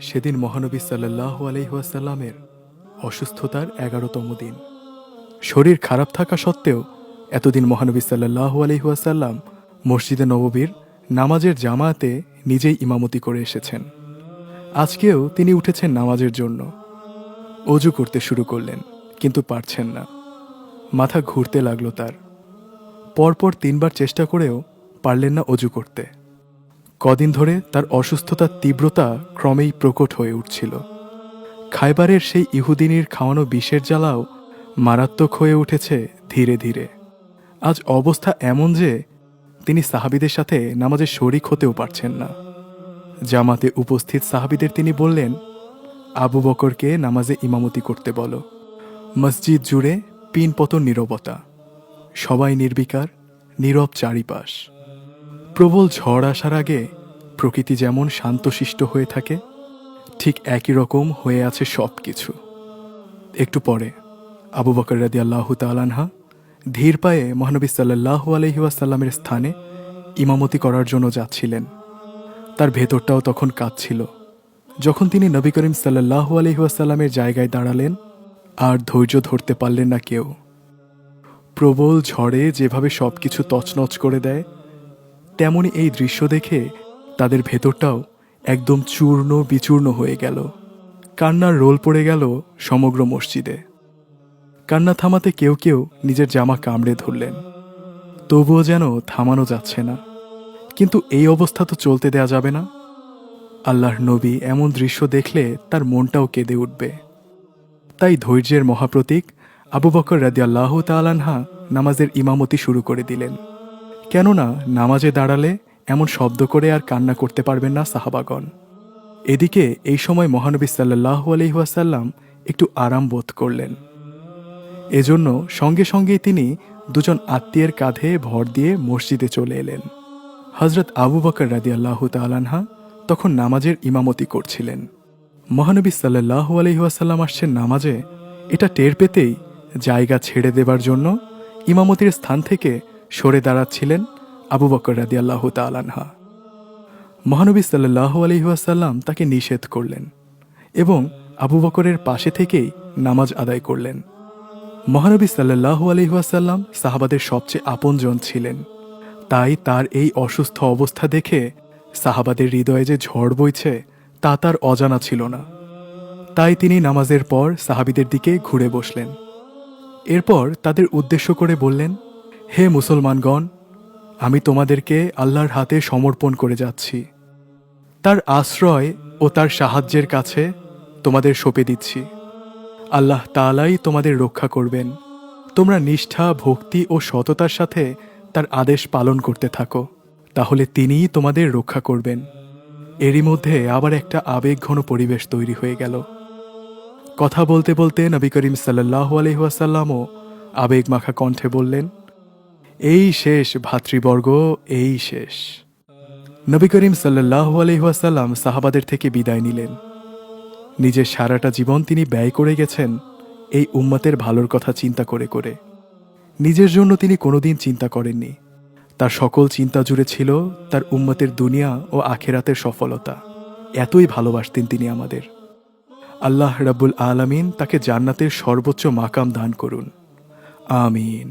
সেদিন মহানবী সাল্লাল্লাহু আলাইহি ওয়াসাল্লামের অসুস্থতার 11তম দিন। শরীর খারাপ থাকা সত্ত্বেও এতদিন মহানবী সাল্লাল্লাহু আলাইহি ওয়াসাল্লাম মসজিদে নববীর নামাজের জামায়াতে নিজেই ইমামতি করে এসেছেন। আজকেও তিনি উঠেছেন নামাজের জন্য। অজু করতে শুরু করলেন, কিন্তু পারছেন না। মাথা ঘুরতে লাগলো তার। পরপর 3বার চেষ্টা করেও পারলেন না অজু করতে। কদিন ধরে তার অসুস্থতার তীব্রতা ক্রমেই প্রকট হয়ে উঠছিল। খায়বারের সেই ইহুদিনীর খাওয়ানো বিষের জ্বালাও মারাত্মক হয়ে উঠেছে ধীরে ধীরে। আজ অবস্থা এমন যে তিনি সাহাবীদের সাথে নামাজে শরিক হতেও পারছেন না। জামাতে উপস্থিত সাহাবীদের তিনি বললেন, আবু বকরকে নামাজে ইমামতি করতে বলো। মসজিদ জুড়ে পিনপতন নীরবতা, সবাই নির্বিকার, নীরব চারিপাশ। প্রবল ঝড় আসার আগে প্রকৃতি যেমন শান্তশিষ্ট হয়ে থাকে, ঠিক একই রকম হয়ে আছে সব কিছু। একটু পরে আবু বকর রাদিয়াল্লাহু তাআলা আনহু ধীর পায়ে মহানবী সাল্লাল্লাহু আলাইহি ওয়াসাল্লামের স্থানে ইমামতি করার জন্য যাচ্ছিলেন। তার ভেতরটাও তখন কাঁদছিল। যখন তিনি নবী করিম সাল্লাল্লাহু আলাইহি ওয়াসাল্লামের জায়গায় দাঁড়ালেন, আর ধৈর্য ধরতে পারলেন না কেউ। প্রবল ঝড়ে যেভাবে সবকিছু তছনছ করে দেয়, তেমনি এই দৃশ্য দেখে তাদের ভেতরটাও একদম চূর্ণ বিচূর্ণ হয়ে গেল। কান্নার রোল পড়ে গেল সমগ্র মসজিদে। কান্না থামাতে কেউ কেউ নিজের জামা কামড়ে ধরলেন, তবুও যেন থামানো যাচ্ছে না। কিন্তু এই অবস্থা তো চলতে দেয়া যাবে না। আল্লাহর নবী এমন দৃশ্য দেখলে তার মনটাও কেঁদে উঠবে। তাই ধৈর্যের মহাপ্রতীক আবু বকর রাদিয়াল্লাহু তাআলা আনহু নামাজের ইমামতি শুরু করে দিলেন। কেননা নামাজে দাঁড়ালে এমন শব্দ করে আর কান্না করতে পারবেন না সাহাবাগণ। এদিকে এই সময় মহানবী সাল্লাল্লাহু আলাইহি ওয়াসাল্লাম একটু আরাম বোধ করলেন। এজন্য সঙ্গে সঙ্গেই তিনি দুজন আত্মীয়ের কাঁধে ভর দিয়ে মসজিদে চলে এলেন। হযরত আবু বকর রাদিয়াল্লাহু তাআলা আনহু তখন নামাজের ইমামতি করছিলেন। মহানবী সাল্লাল্লাহু আলাইহি ওয়াসাল্লাম আসছেন নামাজে, এটা টের পেতেই জায়গা ছেড়ে দেবার জন্য ইমামতির স্থান থেকে সরে দাঁড়াচ্ছিলেন আবু বকর রাদিয়াল্লাহু তাআলা আনহু। মহানবী সাল্লাল্লাহু আলাইহি ওয়াসাল্লাম তাকে নিষেধ করলেন এবং আবু বকরের পাশে থেকেই নামাজ আদায় করলেন। মহানবী সাল্লাল্লাহু আলাইহি ওয়াসাল্লাম সাহাবাদের সবচেয়ে আপনজন ছিলেন। তাই তার এই অসুস্থ অবস্থা দেখে সাহাবাদের হৃদয়ে যে ঝড় বইছে তা তার অজানা ছিল না। তাই তিনি নামাজের পর সাহাবীদের দিকে ঘুরে বসলেন। এরপর তাদের উদ্দেশ্য করে বললেন, হে মুসলমানগণ, আমি তোমাদেরকে আল্লাহর হাতে সমর্পণ করে যাচ্ছি। তার আশ্রয় ও তার সাহায্যের কাছে তোমাদের সঁপে দিচ্ছি। আল্লাহ তাআলাই তোমাদের রক্ষা করবেন। তোমরা নিষ্ঠা, ভক্তি ও সততার সাথে তার আদেশ পালন করতে থাকো, তাহলে তিনিই তোমাদের রক্ষা করবেন। এরই মধ্যে আবার একটা আবেগঘন পরিবেশ তৈরি হয়ে গেল। কথা বলতে বলতে নবী করিম সাল্লাল্লাহু আলাইহি ওয়াসাল্লামও আবেগমাখা কণ্ঠে বললেন, এই শেষ ভাতৃবর্গ, এই শেষ। নবী করিম সাল্লাল্লাহু আলাইহি ওয়াসাল্লাম সাহাবাদের থেকে বিদায় নিলেন। নিজের সারাটা জীবন তিনি ব্যয় করে গেছেন এই উম্মতের ভালোর কথা চিন্তা করে করে। নিজের জন্য তিনি কোনোদিন চিন্তা করেননি। তার সকল চিন্তা জুড়ে ছিল তার উম্মতের দুনিয়া ও আখিরাতের সফলতা। এতই ভালোবাসতেন তিনি আমাদের। আল্লাহ রাব্বুল আলামিন তাকে জান্নাতের সর্বোচ্চ মাকাম দান করুন, আমিন।